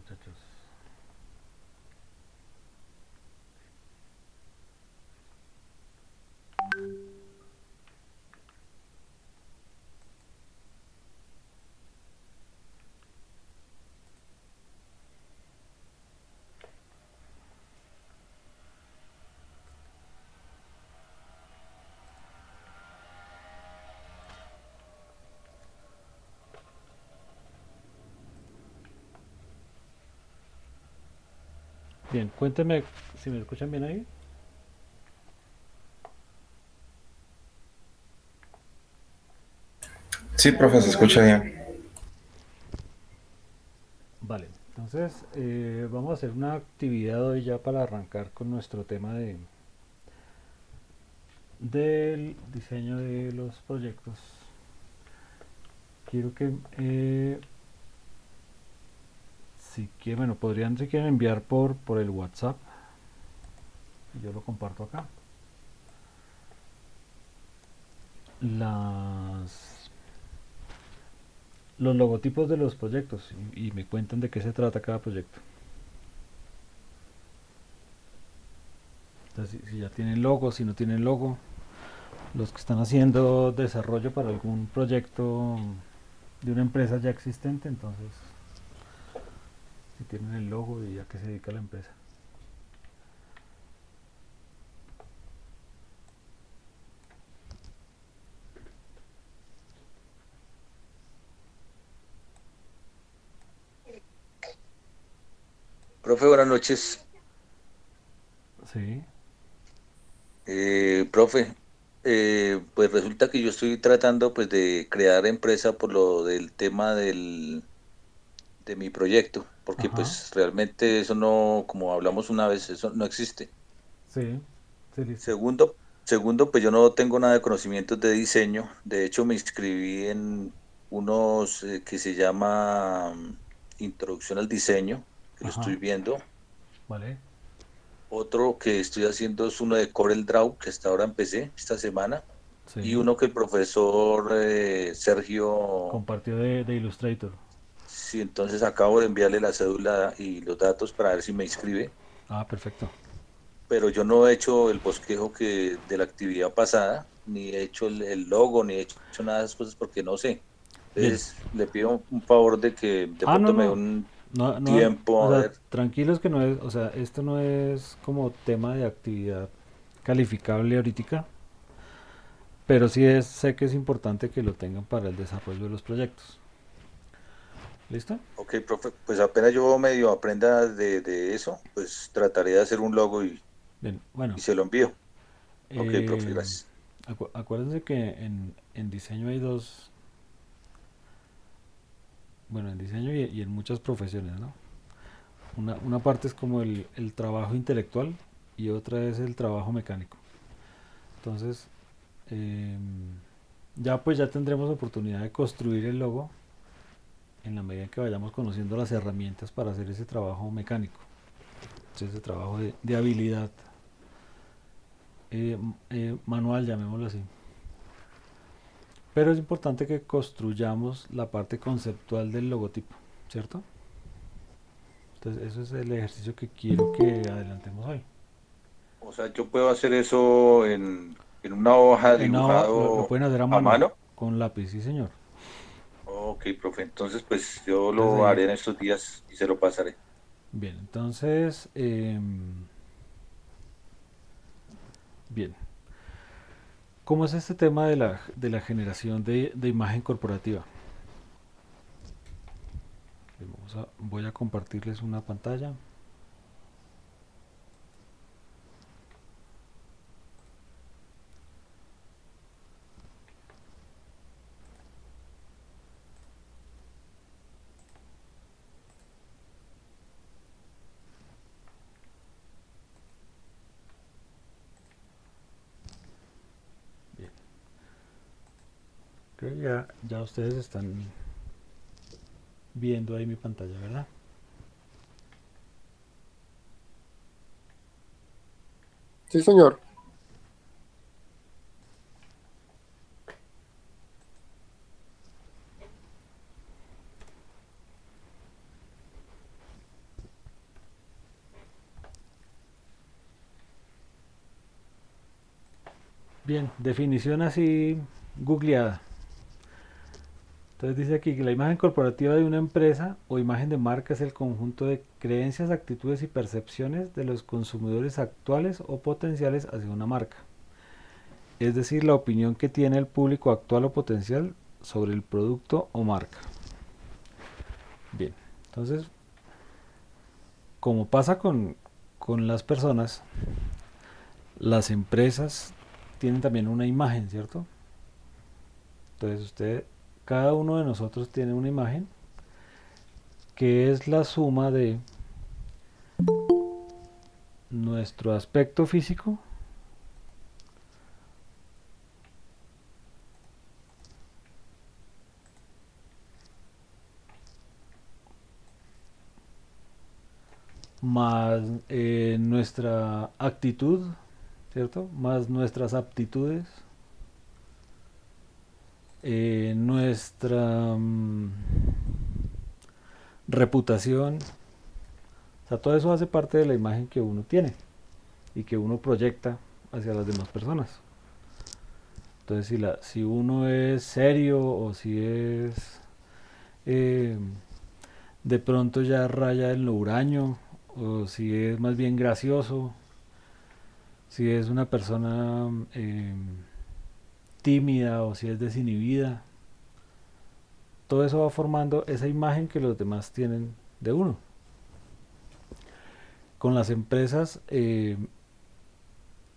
muchachos. Bien, cuénteme si me escuchan bien ahí. Sí, profe, se escucha bien. Vale, entonces vamos a hacer una actividad hoy ya para arrancar con nuestro tema del diseño de los proyectos. Quiero que, si que, bueno, podrían si quieren enviar por el WhatsApp. Yo lo comparto acá. Las, los logotipos de los proyectos y me cuentan de qué se trata cada proyecto. Entonces, si ya tienen logo, si no tienen logo, los que están haciendo desarrollo para algún proyecto de una empresa ya existente, entonces si tienen el logo y a qué se dedica la empresa. Profe, buenas noches. Sí, Profe, pues resulta que yo estoy tratando pues de crear empresa por lo del tema de mi proyecto, porque ajá, pues realmente eso no, como hablamos una vez, eso no existe. sí, sí, listo. Segundo, pues yo no tengo nada de conocimientos de diseño. De hecho, me inscribí en unos que se llama Introducción al Diseño, que lo estoy Ajá, viendo. vale, Otro que estoy haciendo es uno de Corel Draw, que hasta ahora empecé esta semana. Y sí. uno que el profesor Sergio, Compartió de Illustrator. sí, entonces acabo de enviarle la cédula y los datos para ver si me inscribe, Ah, perfecto. pero yo no he hecho el bosquejo de la actividad pasada, ni he hecho el logo, ni he hecho nada de esas cosas porque no sé. Bien. Entonces le pido un favor de que de Ah, no, pronto me dé no. un No, no, o tiempo a sea, ver. tranquilos que no es, o sea, esto no es como tema de actividad calificable ahorita, pero sí sé que es importante que lo tengan para el desarrollo de los proyectos. ¿Listo? Ok, profe, pues apenas yo medio aprenda de eso, pues trataré de hacer un logo Bien, y bueno, se lo envío. Ok, profe, eh, gracias. acuérdense que en diseño hay dos, bueno, en diseño y en muchas profesiones, ¿no? Una parte es como el trabajo intelectual y otra es el trabajo mecánico. Entonces, eh, ya pues ya tendremos oportunidad de construir el logo en la medida en que vayamos conociendo las herramientas para hacer ese trabajo mecánico, ese trabajo de habilidad manual, llamémoslo así. Pero es importante que construyamos la parte conceptual del logotipo, ¿cierto? Entonces, eso es el ejercicio que quiero que adelantemos hoy. O sea, yo puedo hacer eso en una hoja No, lo dibujado pueden hacer a a mano, mano. con lápiz, sí, señor. Ok, profe, entonces pues yo Entonces lo ahí, haré en estos días y se lo pasaré. bien, entonces, bien. ¿Cómo es este tema de la generación de imagen corporativa? Voy a compartirles una pantalla. Bien, creo que ya ustedes están viendo ahí mi pantalla, ¿verdad? Sí, señor. Bien, definición así googleada. Entonces dice aquí que la imagen corporativa de una empresa o imagen de marca es el conjunto de creencias, actitudes y percepciones de los consumidores actuales o potenciales hacia una marca. Es decir, la opinión que tiene el público actual o potencial sobre el producto o marca. Bien, entonces, como pasa con las personas, las empresas tienen también una imagen, ¿cierto? Entonces cada uno de nosotros tiene una imagen que es la suma de nuestro aspecto físico más nuestra actitud, ¿cierto? Más nuestras aptitudes, nuestra reputación. O sea, todo eso hace parte de la imagen que uno tiene y que uno proyecta hacia las demás personas. Entonces, si uno es serio o si es eh, de pronto ya raya en lo huraño, o si es más bien gracioso, si es una persona tímida o si es desinhibida, todo eso va formando esa imagen que los demás tienen de uno. Con las empresas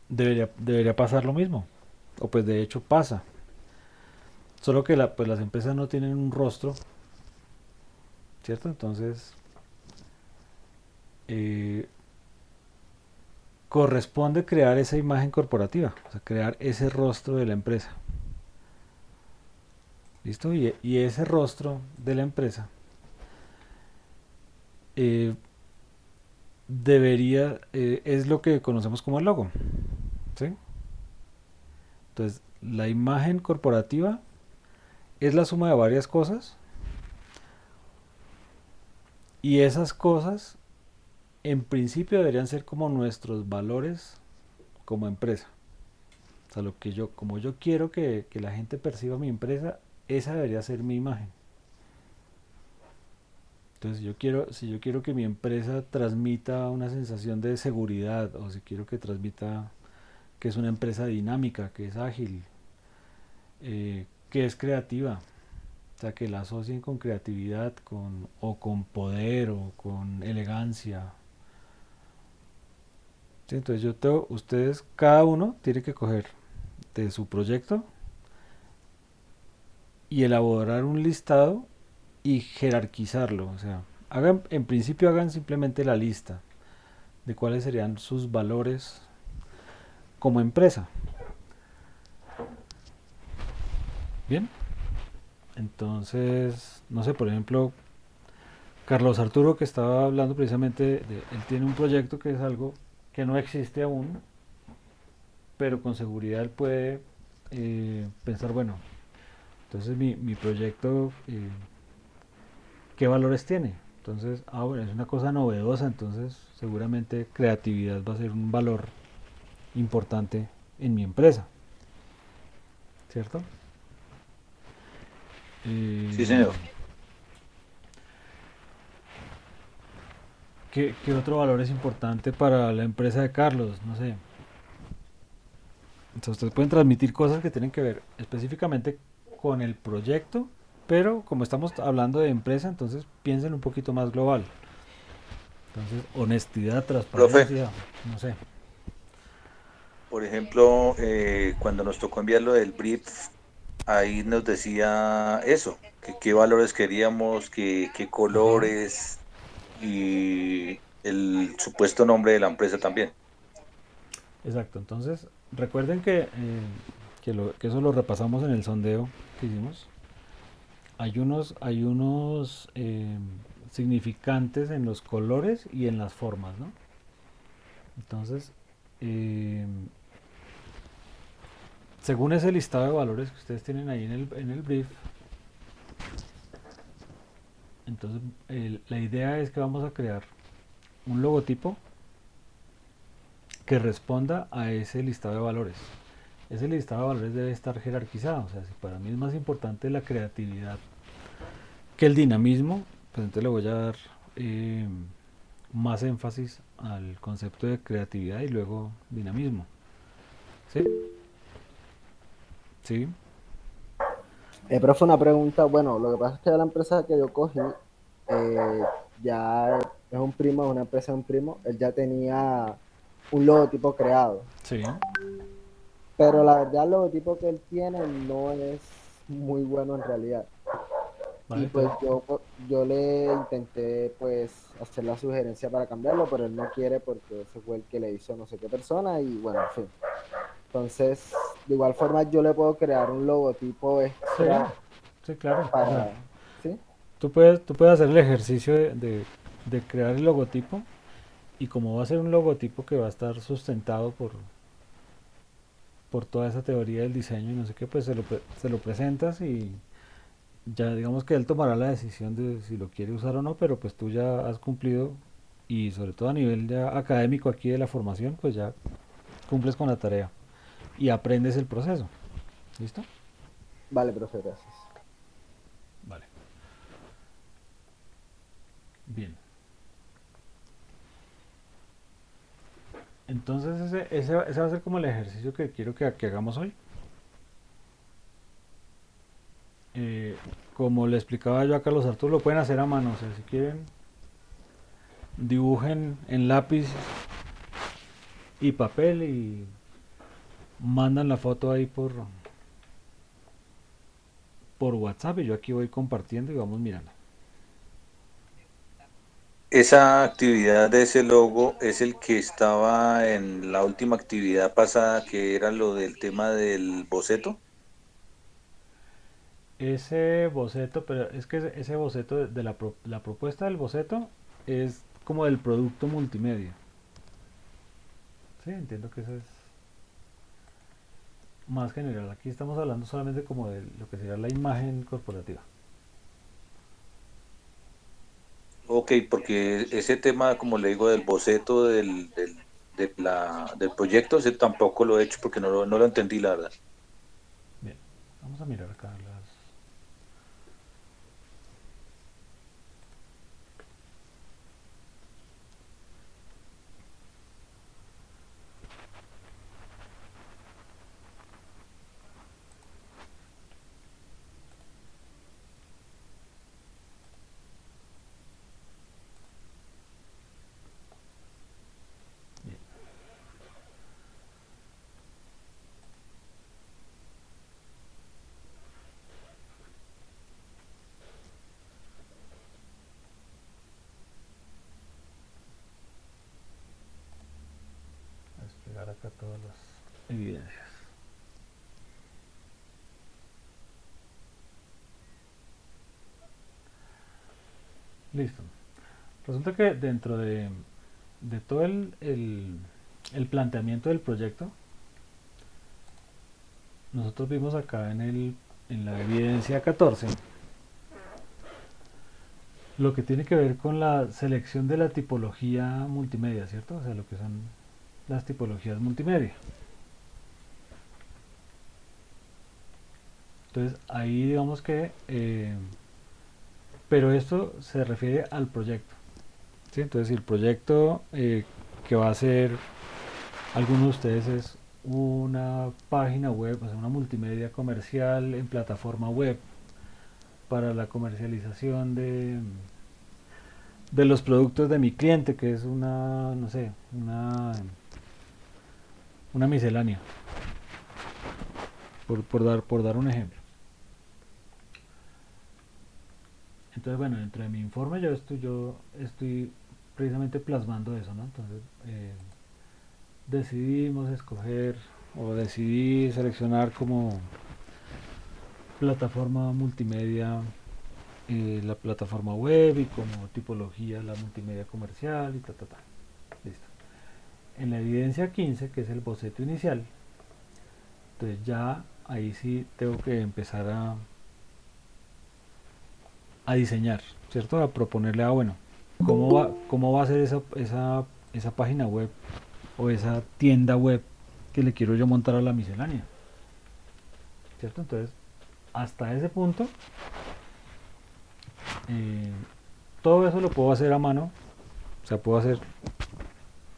debería pasar lo mismo, o pues de hecho pasa, solo que pues las empresas no tienen un rostro, ¿cierto? Entonces eh, corresponde crear esa imagen corporativa, o sea, crear ese rostro de la empresa. ¿Listo? Y ese rostro de la empresa eh, es lo que conocemos como el logo. ¿Sí? Entonces, la imagen corporativa es la suma de varias cosas y esas cosas en principio deberían ser como nuestros valores como empresa. O sea, como yo quiero que la gente perciba mi empresa, esa debería ser mi imagen. Entonces, si yo quiero que mi empresa transmita una sensación de seguridad, o si quiero que transmita que es una empresa dinámica, que es ágil, que es creativa, o sea, que la asocien con creatividad, o con poder, o con elegancia. ¿Sí? Entonces ustedes, cada uno tiene que coger de su proyecto y elaborar un listado y jerarquizarlo. O sea, en principio hagan simplemente la lista de cuáles serían sus valores como empresa. Bien, entonces, no sé, por ejemplo, Carlos Arturo que estaba hablando precisamente él tiene un proyecto que es algo que no existe aún, pero con seguridad él puede pensar, bueno, entonces mi proyecto, ¿qué valores tiene? Entonces, bueno, es una cosa novedosa, entonces seguramente creatividad va a ser un valor importante en mi empresa, ¿cierto? Sí, Eh, señor. ¿qué otro valor es importante para la empresa de Carlos? No sé. Entonces, ustedes pueden transmitir cosas que tienen que ver específicamente con el proyecto, pero como estamos hablando de empresa, entonces piensen un poquito más global. Entonces, honestidad, Profe, transparencia, no sé. por ejemplo, cuando nos tocó enviar lo del brief, ahí nos decía eso, que qué valores queríamos, qué Ajá. colores y el supuesto nombre de la empresa también. Exacto. Entonces, recuerden que eso lo repasamos en el sondeo que hicimos. Hay unos significantes en los colores y en las formas, ¿no? Entonces, eh, según ese listado de valores que ustedes tienen ahí en el brief, entonces la idea es que vamos a crear un logotipo que responda a ese listado de valores. ese listado de valores debe estar jerarquizado. O sea, si para mí es más importante la creatividad que el dinamismo, pues entonces le voy a dar eh, más énfasis al concepto de creatividad y luego dinamismo. ¿Sí? Sí. Profe, una pregunta. Bueno, lo que pasa es que la empresa que yo cogí eh, ya es un primo, es una empresa de un primo. Él ya tenía un logotipo creado, Sí. pero la verdad el logotipo que él tiene no es muy bueno en realidad. Vale, Y pues entonces, yo le intenté pues hacer la sugerencia para cambiarlo, pero él no quiere porque ese fue el que le hizo no sé qué persona y bueno, en fin. Entonces, de igual forma yo le puedo crear un logotipo sí, extra sí, claro. O sea, para, ¿sí? tú puedes hacer el ejercicio de crear el logotipo y como va a ser un logotipo que va a estar sustentado por toda esa teoría del diseño y no sé qué, pues se lo presentas y ya digamos que él tomará la decisión de si lo quiere usar o no, pero pues tú ya has cumplido y sobre todo a nivel ya académico aquí de la formación, pues ya cumples con la tarea y aprendes el proceso. ¿Listo? Vale, profe, gracias. Vale. Bien. Entonces ese va a ser como el ejercicio que quiero que hagamos hoy. Eh, Como le explicaba yo a Carlos Arturo, lo pueden hacer a mano, o sea, si quieren, dibujen en lápiz y papel y mandan la foto ahí por WhatsApp y yo aquí voy compartiendo y vamos mirando. Esa actividad de ese logo es el que estaba en la última actividad pasada, que era lo del tema del boceto. Ese boceto, pero es que ese boceto de la propuesta del boceto es como del producto multimedia. Sí, entiendo que eso es más general. Aquí estamos hablando solamente como de lo que sería la imagen corporativa. Ok, porque ese tema, como le digo, del boceto del proyecto, ese tampoco lo he hecho porque no lo entendí, la verdad. Bien, vamos a mirar acá bien. A desplegar acá todas las evidencias. Listo. Resulta que dentro de todo el planteamiento del proyecto, nosotros vimos acá en la evidencia 14 lo que tiene que ver con la selección de la tipología multimedia, ¿cierto? O sea, lo que son las tipologías multimedia. Entonces, ahí digamos que, pero esto se refiere al proyecto, ¿sí? Entonces, si el proyecto que va a hacer alguno de ustedes es una página web, o sea, una multimedia comercial en plataforma web para la comercialización de los productos de mi cliente, que es una, no sé, una miscelánea, por dar un ejemplo. Entonces, bueno, dentro de mi informe yo estoy precisamente plasmando eso, ¿no? Entonces, decidimos escoger o decidí seleccionar como plataforma multimedia la plataforma web y como tipología la multimedia comercial y ta, ta, ta. Listo. En la evidencia 15, que es el boceto inicial, entonces ya ahí sí tengo que empezar a diseñar, ¿cierto? A proponerle, bueno, ¿cómo va a ser esa página web o esa tienda web que le quiero yo montar a la miscelánea? ¿cierto? Entonces, hasta ese punto, eh, todo eso lo puedo hacer a mano, o sea, puedo hacer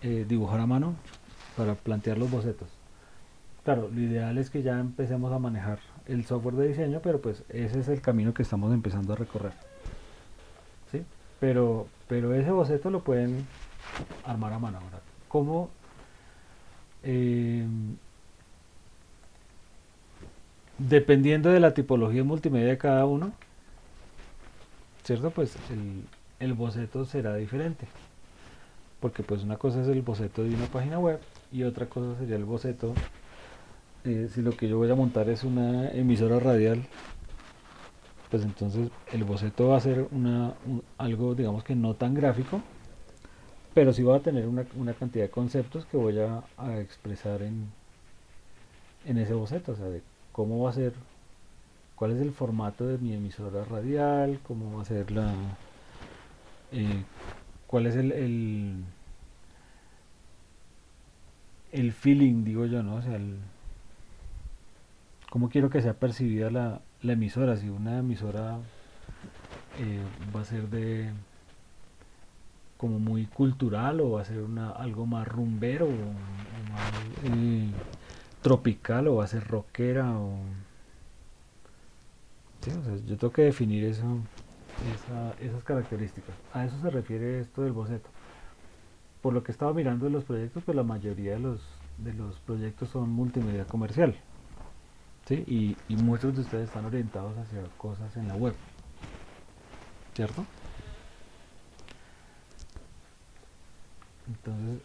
dibujar a mano para plantear los bocetos. Claro, lo ideal es que ya empecemos a manejar el software de diseño, pero pues ese es el camino que estamos empezando a recorrer, ¿sí? Pero ese boceto lo pueden armar a mano ahora. ¿Cómo? Eh, Dependiendo de la tipología multimedia de cada uno, ¿cierto? Pues el boceto será diferente. Porque pues una cosa es el boceto de una página web y otra cosa sería el boceto, si lo que yo voy a montar es una emisora radial, pues entonces el boceto va a ser algo, digamos que no tan gráfico, pero sí va a tener una cantidad de conceptos que voy a expresar en ese boceto, o sea, de cómo va a ser, cuál es el formato de mi emisora radial, cómo va a ser eh, cuál es el feeling, digo yo, ¿no? O sea, cómo quiero que sea percibida la emisora, si una emisora va a ser de como muy cultural o va a ser algo más rumbero o más tropical o va a ser rockera o... Sí, o sea, yo tengo que definir esas características. A eso se refiere esto del boceto. Por lo que estaba mirando de los proyectos, pues la mayoría de los proyectos son multimedia comercial, ¿sí? Y muchos de ustedes están orientados hacia cosas en la web, ¿cierto? Entonces,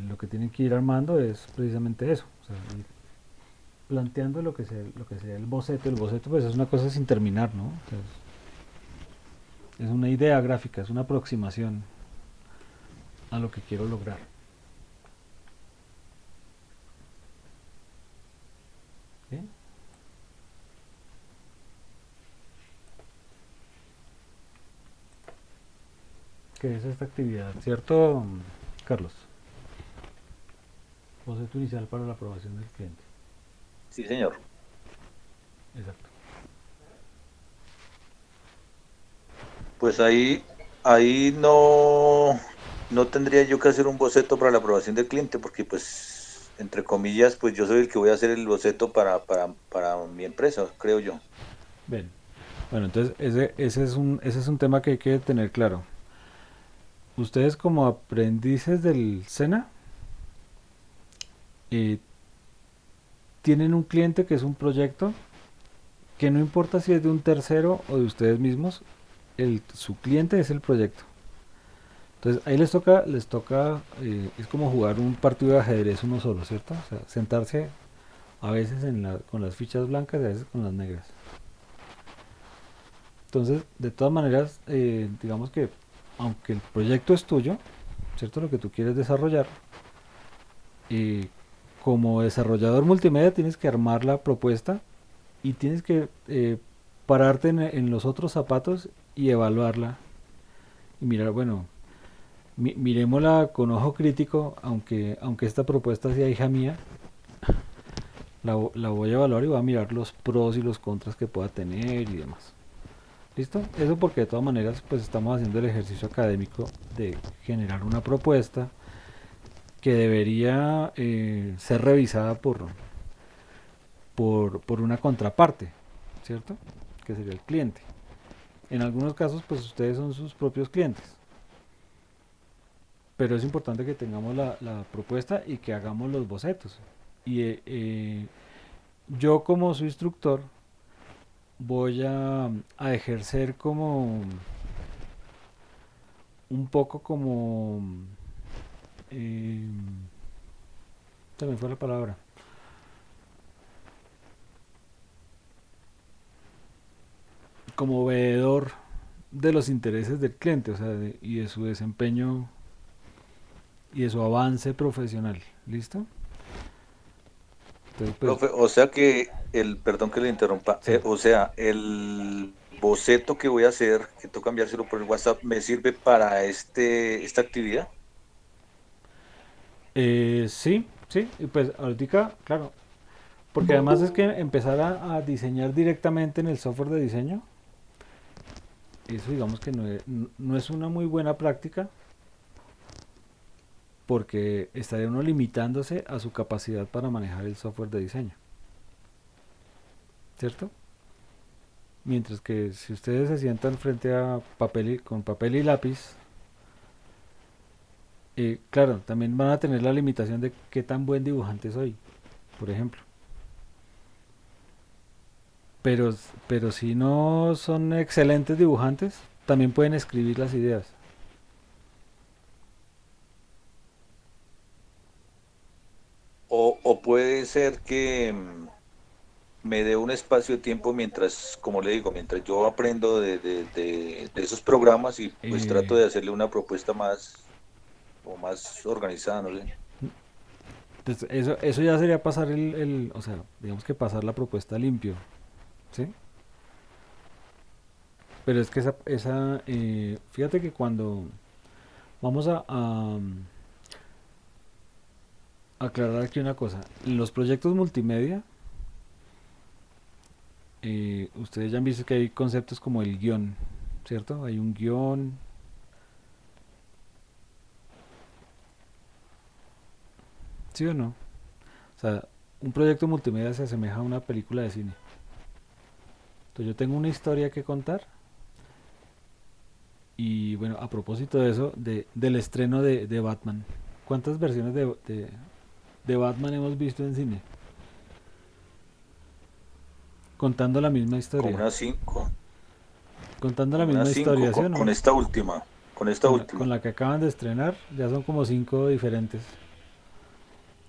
lo que tienen que ir armando es precisamente eso, o sea, ir planteando lo que sea el boceto. El boceto pues es una cosa sin terminar, ¿no? O sea, es una idea gráfica, es una aproximación a lo que quiero lograr. ¿Sí? ¿Qué es esta actividad? ¿Cierto, Carlos? Boceto inicial para la aprobación del cliente. Sí, señor. Exacto. Pues ahí no tendría yo que hacer un boceto para la aprobación del cliente, porque pues, entre comillas, pues yo soy el que voy a hacer el boceto para mi empresa, creo yo. Bien. Bueno, entonces ese es un tema que hay que tener claro. Ustedes como aprendices del SENA eh, tienen un cliente que es un proyecto que no importa si es de un tercero o de ustedes mismos, su cliente es el proyecto. Entonces ahí les toca, es como jugar un partido de ajedrez uno solo, ¿cierto? O sea, sentarse a veces con las fichas blancas y a veces con las negras. Entonces, de todas maneras, digamos que aunque el proyecto es tuyo, ¿cierto? Lo que tú quieres desarrollar, eh, como desarrollador multimedia tienes que armar la propuesta y tienes que pararte en los otros zapatos y evaluarla y mirar, bueno, miremosla con ojo crítico, aunque esta propuesta sea hija mía, la voy a evaluar y voy a mirar los pros y los contras que pueda tener y demás. ¿Listo? Eso porque de todas maneras pues estamos haciendo el ejercicio académico de generar una propuesta que debería ser revisada por una contraparte, ¿cierto? Que sería el cliente. En algunos casos pues ustedes son sus propios clientes, pero es importante que tengamos la propuesta y que hagamos los bocetos. Y yo como su instructor voy a ejercer como un poco como eh, se me fue la palabra, como veedor de los intereses del cliente, o sea, y de su desempeño y de su avance profesional. ¿Listo? Entonces pues Profe, o sea que perdón que le interrumpa, sí. o sea, el boceto que voy a hacer, que tengo que cambiárselo por el WhatsApp, ¿me sirve para esta actividad? Sí, sí, y pues ahorita, claro, Porque además es que empezar a diseñar directamente en el software de diseño, eso digamos que no es una muy buena práctica porque estaría uno limitándose a su capacidad para manejar el software de diseño, ¿cierto? Mientras que si ustedes se sientan frente a con papel y lápiz, claro, también van a tener la limitación de qué tan buen dibujante soy, por ejemplo. Pero, pero si no son excelentes dibujantes, también pueden escribir las ideas. O puede ser que me dé un espacio de tiempo mientras, como le digo, mientras yo aprendo de esos programas y pues trato Eh, de hacerle una propuesta más o más organizada, no sé. entonces eso ya sería pasar o sea, digamos que pasar la propuesta limpio, ¿sí? Pero es que fíjate que cuando vamos a aclarar aquí una cosa, los proyectos multimedia, ustedes ya han visto que hay conceptos como el guión, ¿cierto? Hay un guión, ¿sí o no? O sea, un proyecto multimedia se asemeja a una película de cine. Entonces yo tengo una historia que contar y bueno, a propósito de eso, del estreno de Batman, ¿cuántas versiones de Batman hemos visto en cine? Contando la misma Como historia. unas cinco, Contando la como misma unas cinco historia, ¿sí o con no? con esta Con última. la que acaban de estrenar, ya son como cinco diferentes,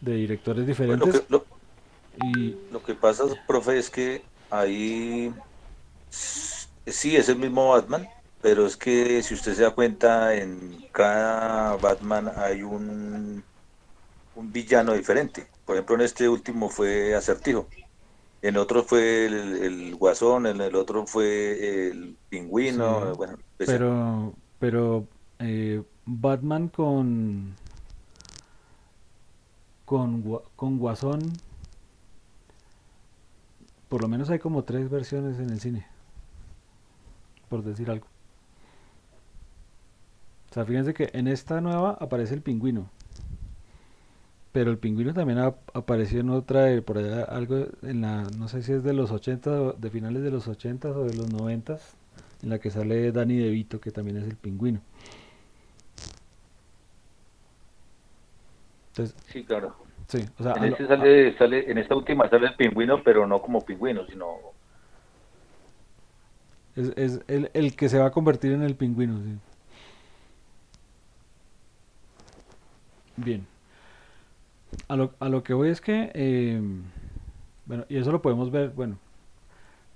de directores Pues diferentes. Y lo que pasa, profe, es que ahí sí es el mismo Batman, pero es que si usted se da cuenta, en cada Batman hay un villano diferente. Por ejemplo, en este último fue Acertijo, en otro fue el Guasón, en el otro fue el sí, Pingüino, bueno, pues sí. pero Batman con Guasón, por lo menos hay como tres versiones en el cine, por decir algo. O sea, fíjense que en esta nueva aparece el pingüino, pero el pingüino también apareció en otra, por allá, algo en no sé si es de los 80, de finales de los 80 o de los 90, en la que sale Danny DeVito, que también es el pingüino. Entonces, Sí, claro. sí, o sea, En este sale, en esta última sale el pingüino, pero no como pingüino, sino es el que se va a convertir en el pingüino, sí. Bien, a lo que voy es que, bueno, y eso lo podemos ver, bueno,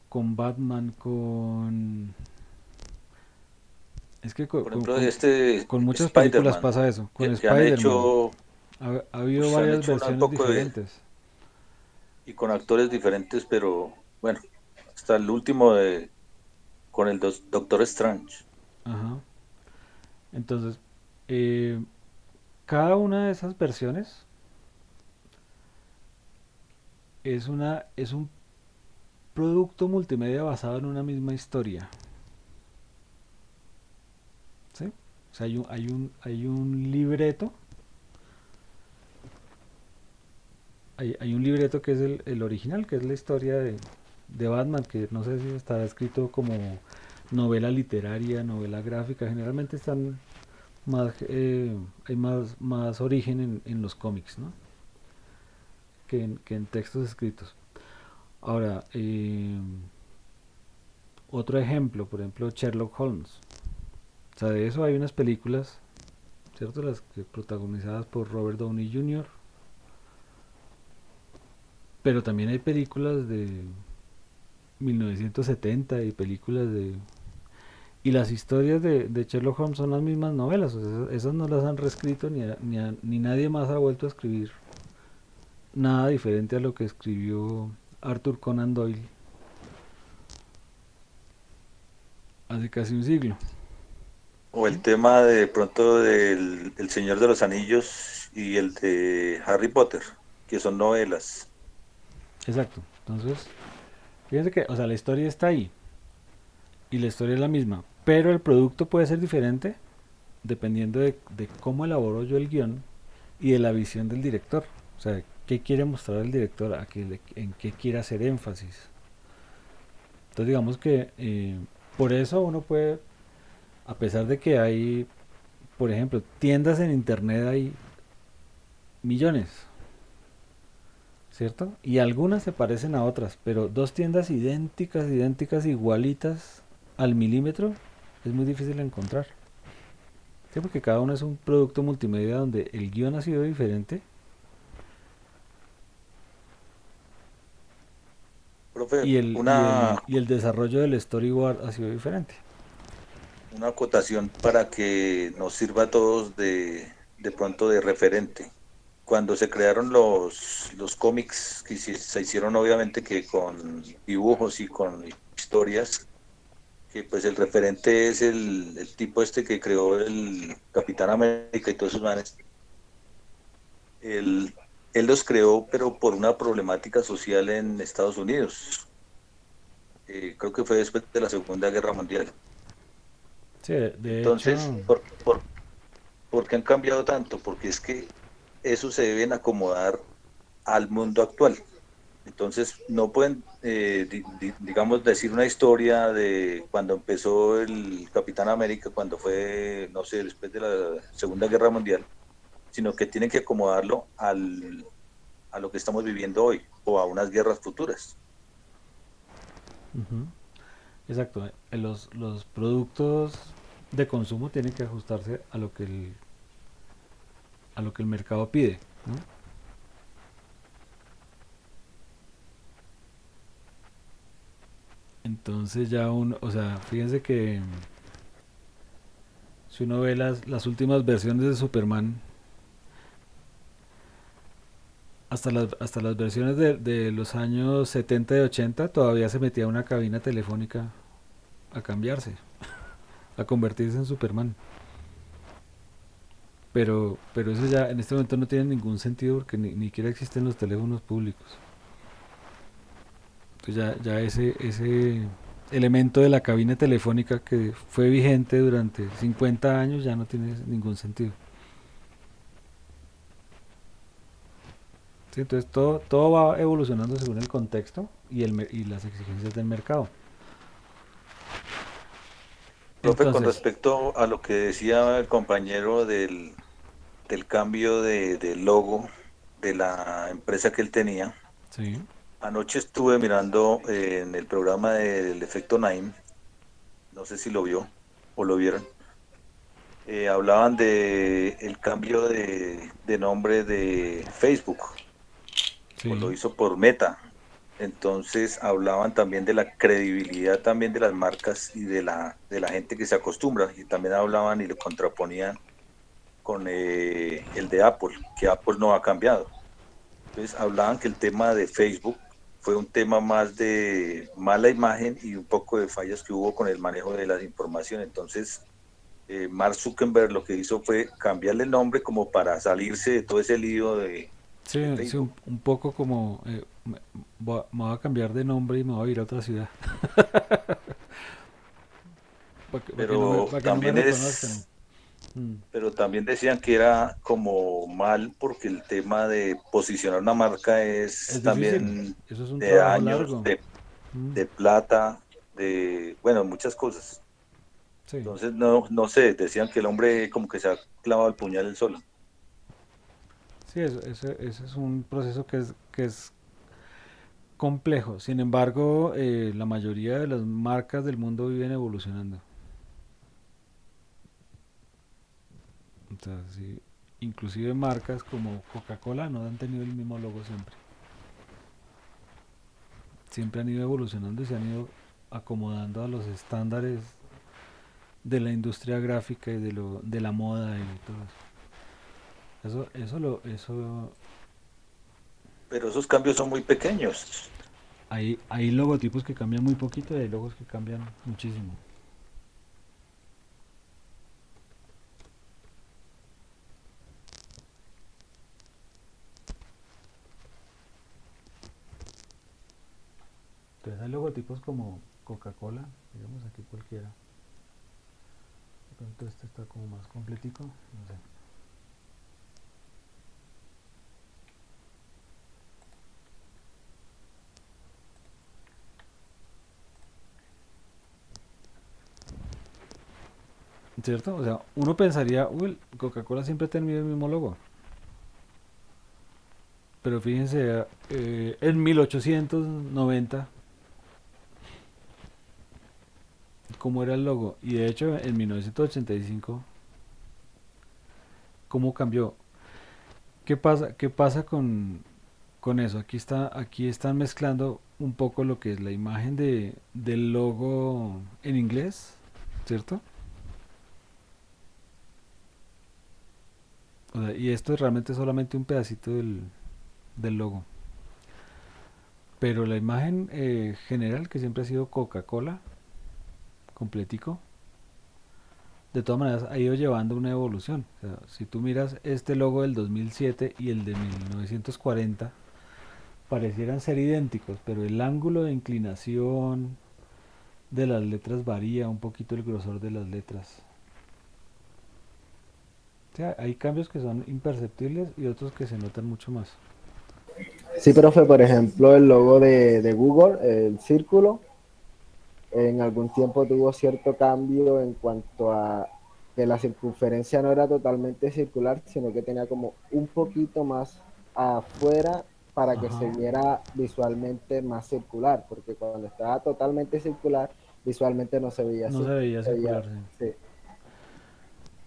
con Batman, es que por ejemplo, este con muchas películas Spider-Man, pasa eso. Con que han Spider-Man hecho, ha habido pues, han varias hecho un versiones poco de, diferentes. y con actores diferentes, pero bueno, hasta el último con el Doctor Strange. Ajá. Entonces, eh, cada una de esas versiones es un producto multimedia basado en una misma historia, ¿sí? O sea, hay un libreto, hay un libreto que es el original, que es la historia de Batman, que no sé si estará escrito como novela literaria, novela gráfica, generalmente están hay más origen en los cómics, ¿no? Que en textos escritos. Ahora, otro ejemplo, por ejemplo, Sherlock Holmes. O sea, de eso hay unas películas, ¿cierto? Las que protagonizadas por Robert Downey Jr., pero también hay películas de 1970 y películas de... Y las historias de Sherlock Holmes son las mismas novelas, o sea, esas no las han reescrito ni nadie más ha vuelto a escribir nada diferente a lo que escribió Arthur Conan Doyle hace casi un siglo. O ¿Sí? el tema de pronto del El Señor de los Anillos y el de Harry Potter, que son novelas. Exacto. Entonces, fíjense que, o sea, la historia está ahí y la historia es la misma, pero el producto puede ser diferente dependiendo de cómo elaboró yo el guión y de la visión del director. O sea, qué quiere mostrar el director, en qué quiere hacer énfasis. Entonces, digamos que por eso uno puede, a pesar de que hay, por ejemplo, tiendas en internet, hay millones, ¿cierto? Y algunas se parecen a otras, pero dos tiendas idénticas, idénticas, igualitas al milímetro, es muy difícil encontrar. Sí, porque cada uno es un producto multimedia donde el guión ha sido diferente Profe, y el desarrollo del storyboard ha sido diferente. una acotación para que nos sirva a todos de pronto de referente. Cuando se crearon los cómics, que se hicieron obviamente que con dibujos y con historias, que pues el referente es el tipo este que creó el Capitán América y todos esos manes. Él, él los creó, pero por una problemática social en Estados Unidos. Creo que fue después de la Segunda Guerra Mundial. Sí, de Entonces, hecho, ¿por qué han cambiado tanto? Porque es que eso se deben acomodar al mundo actual. Entonces, no pueden, digamos, decir una historia de cuando empezó el Capitán América, cuando fue, no sé, después de la Segunda Guerra Mundial, sino que tienen que acomodarlo a lo que estamos viviendo hoy o a unas guerras futuras. ujú, exacto, los productos de consumo tienen que ajustarse a lo que el mercado pide, ¿no? Entonces ya uno, o sea, fíjense que si uno ve las últimas versiones de Superman, hasta las versiones de los años 70 y 80 todavía se metía a una cabina telefónica a cambiarse, a convertirse en Superman. Pero eso ya en este momento no tiene ningún sentido porque ni siquiera existen los teléfonos públicos. Entonces ya ese elemento de la cabina telefónica que fue vigente durante 50 años ya no tiene ningún sentido. Sí, entonces todo va evolucionando según el contexto y las exigencias del mercado. Profe, con Entonces, respecto a lo que decía el compañero del cambio de logo de la empresa que él tenía, sí, anoche estuve mirando en el programa del Efecto Nine, no sé si lo vio o lo vieron, hablaban de el cambio de nombre de Facebook, o lo sí, hizo por Meta. Entonces hablaban también de la credibilidad también de las marcas y de la gente que se acostumbra, y también hablaban y lo contraponían con el de Apple, que Apple no ha cambiado. Entonces hablaban que el tema de Facebook fue un tema más de mala imagen y un poco de fallas que hubo con el manejo de la información. Entonces, Mark Zuckerberg lo que hizo fue cambiarle el nombre como para salirse de todo ese lío de sí, sí, Facebook. un poco como me voy a cambiar de nombre y me voy a ir a otra ciudad Pero para que no me también reconozcan. Mm. pero también decían que era como mal porque el tema de posicionar una marca es Es difícil, también eso es un de trabajo años, largo. Mm, de plata, bueno, muchas cosas. sí, Entonces, no sé, decían que el hombre como que se ha clavado el puñal él solo. sí, ese es un proceso que es complejo. Sin embargo, la mayoría de las marcas del mundo viven evolucionando. O sea, sí, inclusive marcas como Coca-Cola no han tenido el mismo logo siempre. Siempre han ido evolucionando y se han ido acomodando a los estándares de la industria gráfica y de la moda y todo eso. Pero esos cambios son muy pequeños. Hay logotipos que cambian muy poquito y hay logos que cambian muchísimo. hay logotipos como Coca-Cola, digamos aquí cualquiera. De pronto este está como más completico, no sé. ¿Cierto? O sea, uno pensaría, uy, Coca-Cola siempre ha tenido el mismo logo. Pero fíjense, en 1890, cómo era el logo. Y de hecho, en 1985, cómo cambió. Qué pasa con eso? Aquí están mezclando un poco lo que es la imagen del logo en inglés, ¿cierto? O sea, y esto es realmente solamente un pedacito del logo. Pero la imagen general, que siempre ha sido Coca-Cola, completico, de todas maneras ha ido llevando una evolución. O sea, si tú miras este logo del 2007 y el de 1940, parecieran ser idénticos, pero el ángulo de inclinación de las letras varía un poquito el grosor de las letras. O sea, hay cambios que son imperceptibles y otros que se notan mucho más. Sí, profe, por ejemplo, el logo de Google, el círculo, en algún tiempo tuvo cierto cambio en cuanto a que la circunferencia no era totalmente circular, sino que tenía como un poquito más afuera para que se Ajá. viera visualmente más circular, porque cuando estaba totalmente circular, visualmente no se veía No se así. veía Se veía, circular, sí. sí.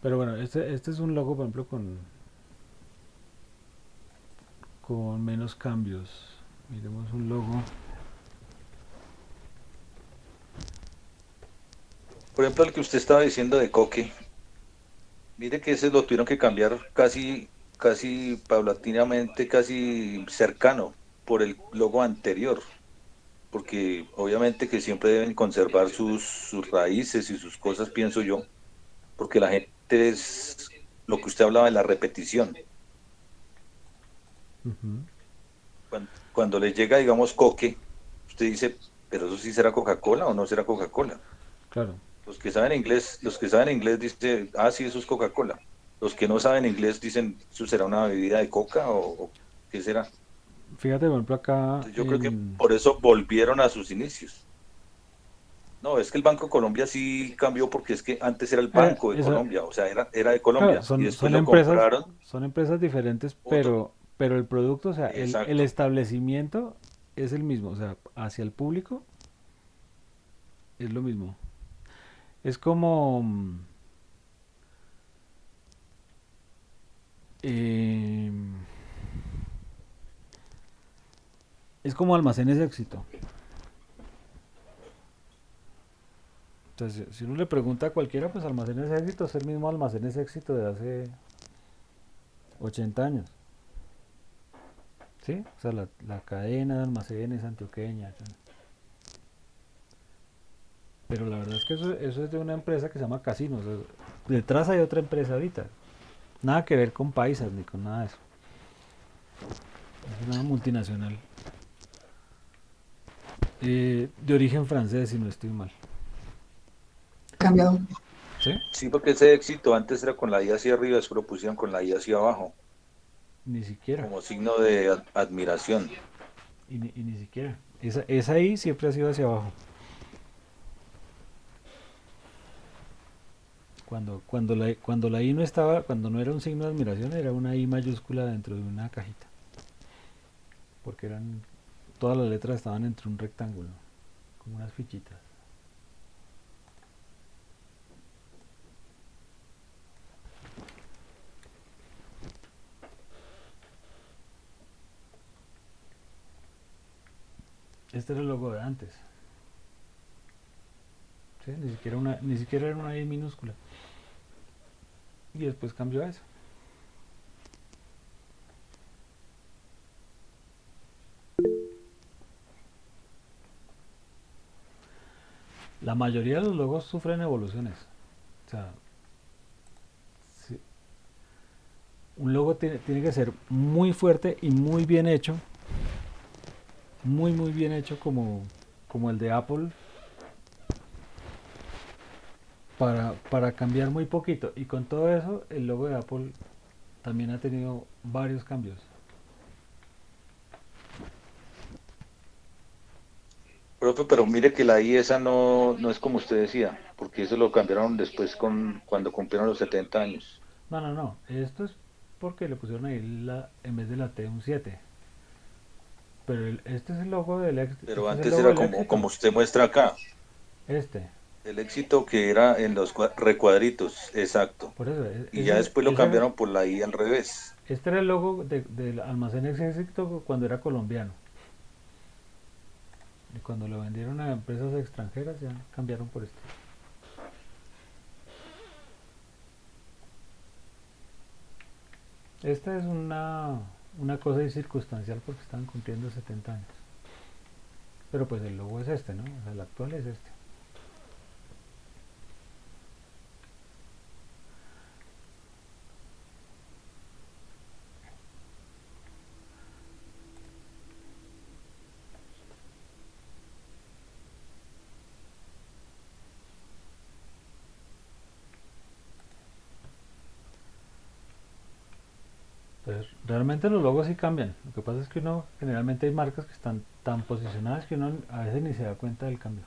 Pero bueno, este es un logo, por ejemplo, con menos cambios. Miremos un logo. Por ejemplo, el que usted estaba diciendo de Coque, mire que ese lo tuvieron que cambiar casi paulatinamente, casi cercano por el logo anterior, porque obviamente que siempre deben conservar sus raíces y sus cosas, pienso yo, porque la gente es lo que usted hablaba de la repetición. Ujú. Cuando le llega, digamos, Coque, usted dice, pero eso sí será Coca-Cola o no será Coca-Cola. Claro. Los que saben inglés dicen, ah, sí, eso es Coca-Cola. Los que no saben inglés dicen, ¿eso será una bebida de coca o qué será? Fíjate, por ejemplo, acá Entonces, yo creo que en... por eso volvieron a sus inicios. No, es que el Banco de Colombia sí cambió porque es que antes era el Banco de eso, Colombia, o sea, era de claro, Colombia y después son lo empresas, compraron son empresas diferentes, otro. pero el producto, o sea, el Exacto. establecimiento es el mismo, o sea, hacia el público es lo mismo. Es como, eh, es como Almacenes Éxito. Entonces, si uno le pregunta a cualquiera, pues Almacenes Éxito es el mismo Almacenes Éxito de hace 80 años. ¿Sí? O sea, la cadena de almacenes antioqueña. Pero la verdad es que eso es de una empresa que se llama Casinos. O sea, detrás hay otra empresa ahorita. Nada que ver con paisas ni con nada de eso. Es una multinacional. De origen francés, si no estoy mal. Cambiado. ¿Sí? Sí, porque ese éxito antes era con la I hacia arriba, después lo pusieron con la I hacia abajo, Ni siquiera. como signo de admiración. Y ni siquiera. Esa I siempre ha sido hacia abajo. Cuando la I no estaba, cuando no era un signo de admiración, era una I mayúscula dentro de una cajita. Porque todas las letras estaban entre un rectángulo, como unas fichitas. Este era el logo de antes. ¿Sí? Ni siquiera era una I minúscula. Y después cambió a eso. La mayoría de los logos sufren evoluciones. O sea, si- un logo tiene que ser muy fuerte y muy bien hecho. Muy bien hecho como el de Apple para cambiar muy poquito. Y con todo eso, el logo de Apple también ha tenido varios cambios. Profe, pero mire que la I esa no es como usted decía, porque eso lo cambiaron después cuando cumplieron los 70 años. No, no, no. Esto es porque le pusieron ahí en vez de la T un 7. Pero este es el logo Pero este es el antes logo era del como éxito. usted muestra acá, Este. el éxito que era en los recuadritos, exacto. Por eso, Y ya después lo ese, cambiaron por la I al revés. este era el logo del almacén éxito cuando era colombiano. Y cuando lo vendieron a empresas extranjeras ya cambiaron por este. Esta es una cosa circunstancial porque estaban cumpliendo 70 años. Pero pues el logo es este, ¿no? O sea, el actual es este. Entonces, realmente los logos sí cambian. Lo que pasa es que uno, generalmente hay marcas que están tan posicionadas que uno a veces ni se da cuenta del cambio.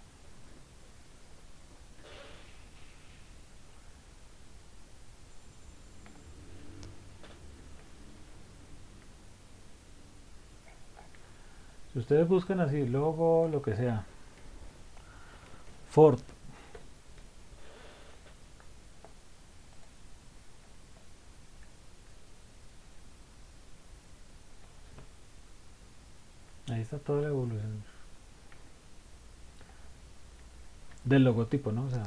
Si ustedes buscan así, logo, lo que sea, Ford, ahí está toda la evolución del logotipo, ¿no? O sea,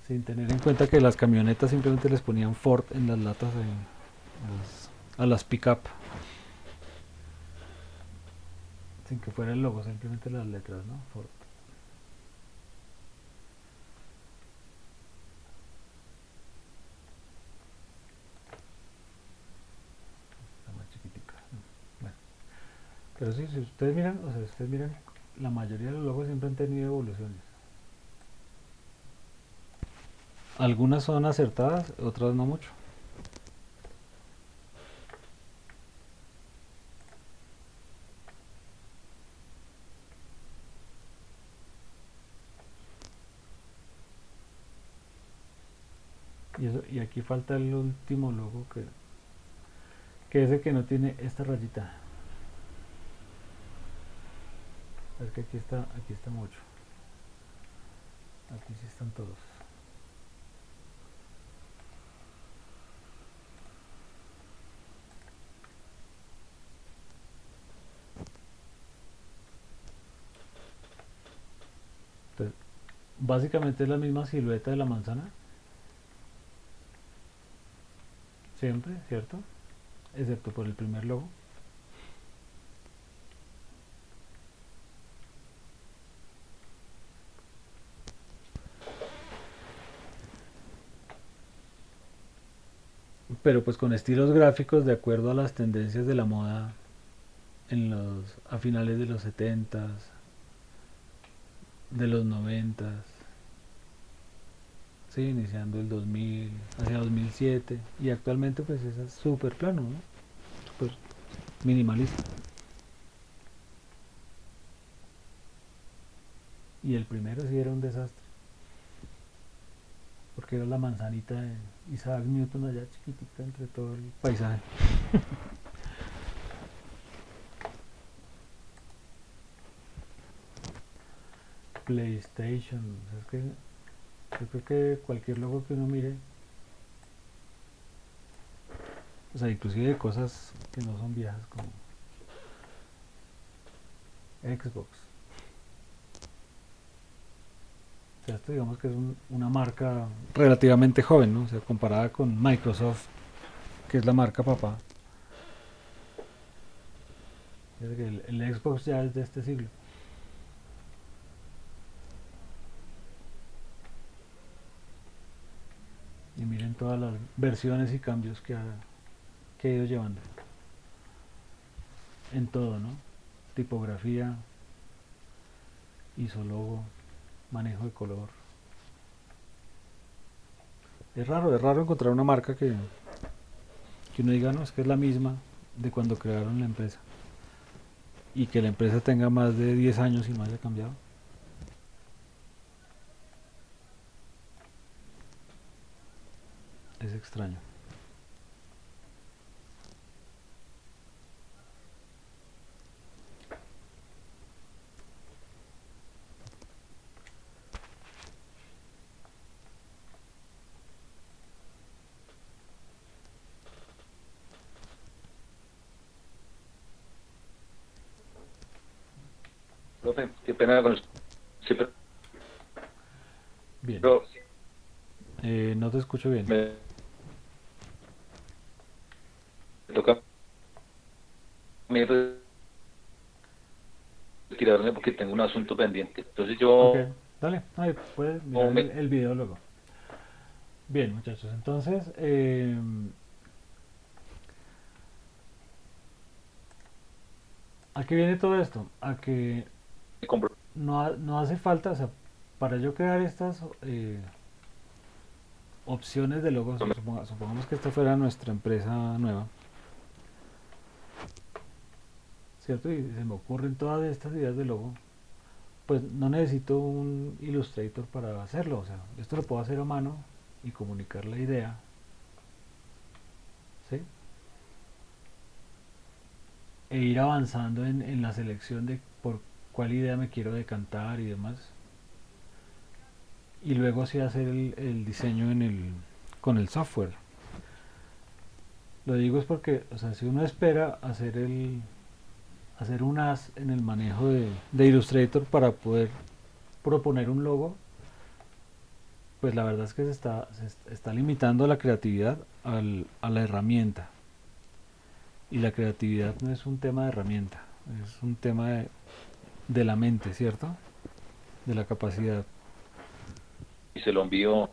sin tener en cuenta que las camionetas simplemente les ponían Ford en las latas a las pick-up, sin que fuera el logo, simplemente las letras, ¿no? Ford. Está más chiquitica, ¿no? Bueno, pero sí, si ustedes miran, o sea, si ustedes miran, la mayoría de los logos siempre han tenido evoluciones. Algunas son acertadas, otras no mucho. Y aquí falta el último logo que es el que no tiene esta rayita. Es que aquí está mucho. Aquí sí están todos. Entonces, básicamente es la misma silueta de la manzana. Siempre, ¿cierto? Excepto por el primer logo. Pero pues con estilos gráficos de acuerdo a las tendencias de la moda a finales de los 70s, de los 90s, sí, iniciando el 2000, hacia 2007, y actualmente pues es súper plano, ¿no? Súper minimalista. Y el primero sí era un desastre, porque era la manzanita de Isaac Newton allá chiquitica entre todo el paisaje. PlayStation, o sea, es que yo creo que cualquier logo que uno mire, o sea, inclusive de cosas que no son viejas como Xbox. O sea, esto digamos que es una marca relativamente joven, ¿no? O sea, comparada con Microsoft, que es la marca papá. Es que el Xbox ya es de este siglo. Y miren todas las versiones y cambios que ha ido llevando. En todo, ¿no? Tipografía, hizo logo, manejo de color. Es raro encontrar una marca que uno diga, no, es que es la misma de cuando crearon la empresa. Y que la empresa tenga más de 10 años y no haya cambiado. Es extraño. Profe, qué pena con usted. Sí, Bien. pero No te escucho bien. me toca a mí retirarme porque tengo un asunto pendiente. Entonces Ok, yo dale. Ahí puedes mirar me el video luego. Bien, muchachos. Entonces, ¿a qué viene todo esto? A que compro. no hace falta, o sea, para yo crear estas opciones de logos, supongamos que esta fuera nuestra empresa nueva, ¿cierto? Y se me ocurren todas estas ideas de logo, pues no necesito un Illustrator para hacerlo, o sea, esto lo puedo hacer a mano y comunicar la idea, ¿sí? E ir avanzando en la selección de por cuál idea me quiero decantar y demás. Y luego sí hacer el diseño con el software. Lo digo es porque, o sea, si uno espera hacer un as en el manejo de Illustrator para poder proponer un logo, pues la verdad es que se está limitando la creatividad a la herramienta. Y la creatividad no es un tema de herramienta, es un tema de la mente, ¿cierto? De la capacidad Y se lo envío.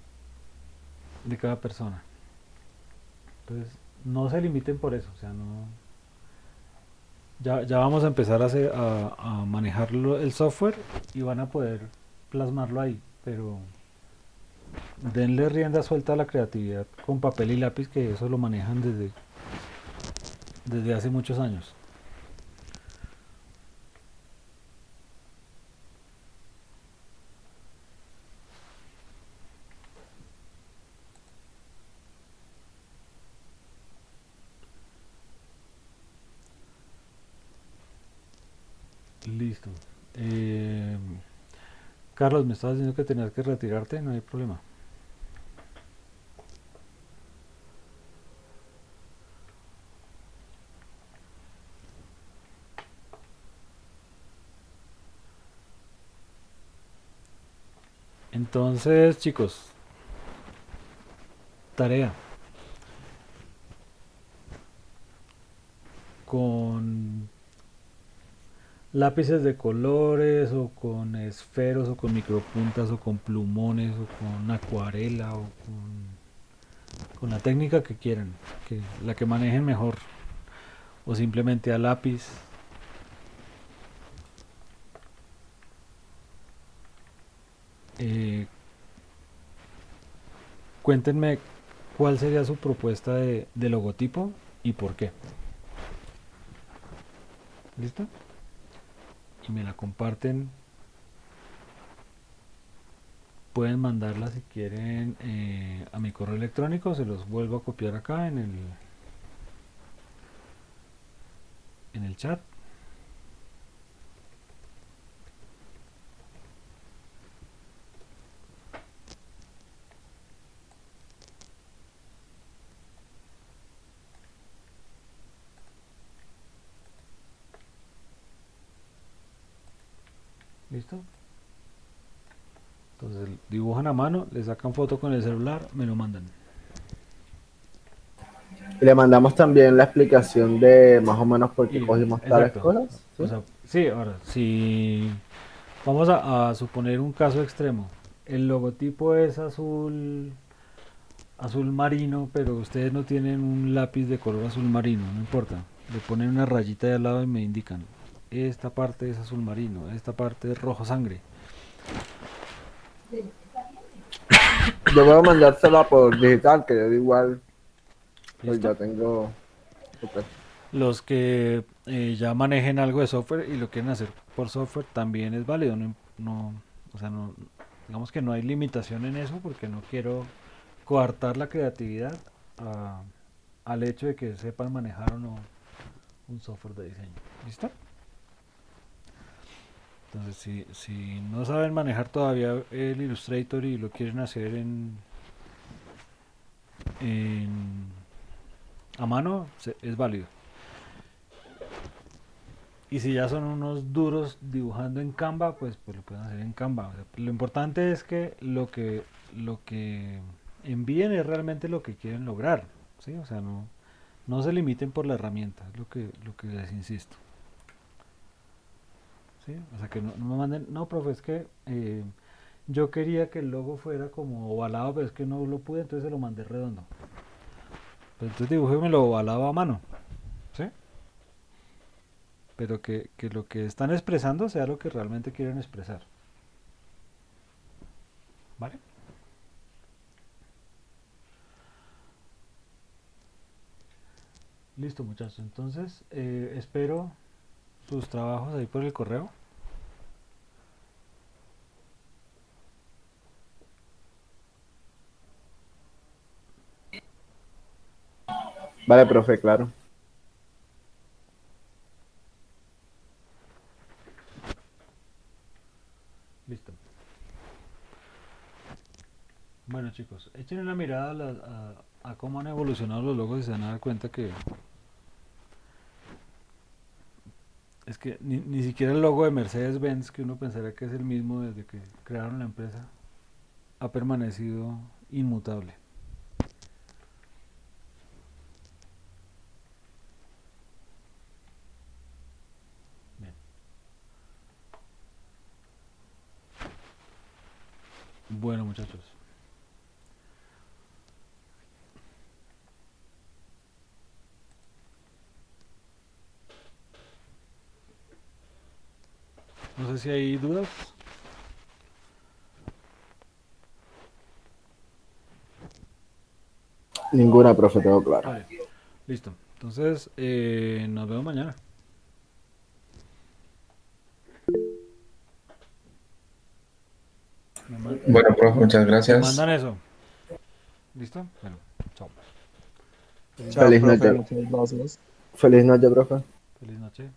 de cada persona. Entonces, no se limiten por eso, o sea, no. Ya vamos a empezar a manejar el software y van a poder plasmarlo ahí, pero denle rienda suelta a la creatividad con papel y lápiz, que eso lo manejan desde hace muchos años. Listo. Eh, Carlos, me estabas diciendo que tenías que retirarte, no hay problema. Entonces, chicos, tarea. Con lápices de colores o con esferos o con micropuntas o con plumones o con acuarela o con la técnica que quieran, la que manejen mejor, o simplemente a lápiz. Eh, Cuéntenme cuál sería su propuesta de logotipo y por qué. ¿Listo? Y me la comparten. Pueden mandarla si quieren a mi correo electrónico, se los vuelvo a copiar acá en el chat. ¿Listo? Entonces dibujan a mano, le sacan foto con el celular, me lo mandan. Y le mandamos también la explicación de más o menos por qué cogimos tales Exacto. cosas. ¿Sí? O sea, sí, ahora, si vamos a suponer un caso extremo, el logotipo es azul marino, pero ustedes no tienen un lápiz de color azul marino, no importa. Le ponen una rayita de al lado y me indican, esta parte es azul marino, esta parte es rojo sangre. Yo voy a mandársela por digital, que yo igual pues ¿Listo? ya tengo. Ok. Los que ya manejen algo de software y lo quieren hacer por software también es válido. O sea, digamos que no hay limitación en eso porque no quiero coartar la creatividad al hecho de que sepan manejar o no un software de diseño. ¿Listo? Entonces, si no saben manejar todavía el Illustrator y lo quieren hacer en- a mano, es válido. Y si ya son unos duros dibujando en Canva, pues lo pueden hacer en Canva. O sea, lo importante es que lo que envíen es realmente lo que quieren lograr, ¿sí? O sea, no se limiten por la herramienta, es lo que les insisto. ¿Sí? O sea, que no me manden, no, profe, es que yo quería que el logo fuera como ovalado, pero es que no lo pude, entonces se lo mandé redondo. Pues entonces dibújemelo ovalado a mano, ¿sí? Pero que lo que están expresando sea lo que realmente quieren expresar. ¿Vale? Listo, muchachos. Entonces, espero sus trabajos ahí por el correo. Vale, profe, claro. Listo. Bueno, chicos, echen una mirada a cómo han evolucionado los logos y se van a dar cuenta que es que ni siquiera el logo de Mercedes-Benz, que uno pensaría que es el mismo desde que crearon la empresa, ha permanecido inmutable. Bien. Bueno, muchachos. No sé si hay dudas. Ninguna, profe, tengo claro. Vale, listo. Entonces, nos vemos mañana. Me, man- Bueno, profe, muchas me gracias. mandan eso. ¿Listo? Bueno, chao. Chao, Feliz profe, noche. muchas gracias. Feliz noche, profe. Feliz noche.